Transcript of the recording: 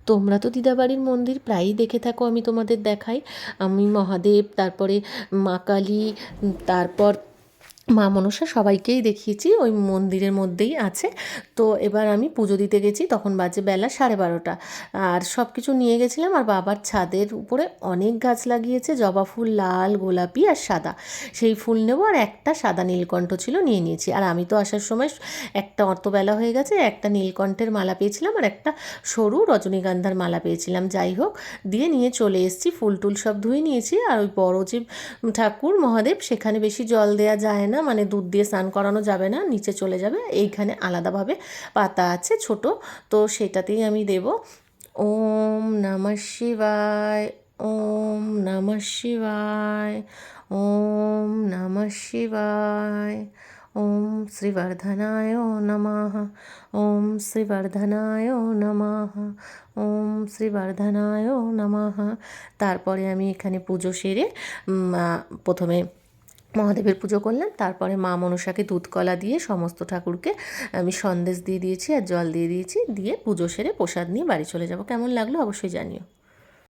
তোমরা তো দিদাবাড়ির মন্দির প্রায়ই দেখে থাকো, আমি তোমাদের দেখাই। আমি মহাদেব, তারপরে মা কালী, তারপর মা মনসা সবাইকেই দেখিয়েছি, ওই মন্দিরের মধ্যেই আছে। তো এবার আমি পুজো দিতে গেছি, তখন বাজে বেলা 12:30। আর সব কিছু নিয়ে গেছিলাম। আর বাবার ছাদের উপরে অনেক গাছ লাগিয়েছে, জবা ফুল, লাল, গোলাপি আর সাদা। সেই ফুল নেবো, আর একটা সাদা নীলকণ্ঠ ছিল, নিয়ে নিয়েছি। আর আমি তো আসার সময় একটা অত বেলা হয়ে গেছে, একটা নীলকণ্ঠের মালা পেয়েছিলাম আর একটা সরু রজনীগন্ধার মালা পেয়েছিলাম। যাই হোক, দিয়ে নিয়ে চলে এসেছি। ফুল টুল সব ধুয়ে নিয়েছি। আর ওই বড় যে ঠাকুর মহাদেব, সেখানে বেশি জল দেওয়া যায় না, মানে দুধ দিয়ে স্নান করানো যাবে না, নিচে চলে যাবে। এইখানে আলাদাভাবে পাতা আছে ছোট, তো সেটাতেই আমি দেব। ওম নমঃ শিবায়, ওম নমঃ শিবায়, ওম নমঃ শিবায়। ওম শ্রীবর্ধনায় নমঃ, ওম শ্রীবর্ধনায় নমঃ, ওম শ্রীবর্ধনায় নমঃ। তারপরে আমি এখানে পুজো সেরে প্রথমে মহাদেবের পুজো করলাম, তারপরে মা মনসাকে দুধ কলা দিয়ে সমস্ত ঠাকুরকে আমি সন্দেশ দিয়ে দিয়েছি আর জল দিয়ে দিয়েছি, দিয়ে পুজো সেরে প্রসাদ নিয়ে বাড়ি চলে যাব। কেমন লাগলো অবশ্যই জানিও।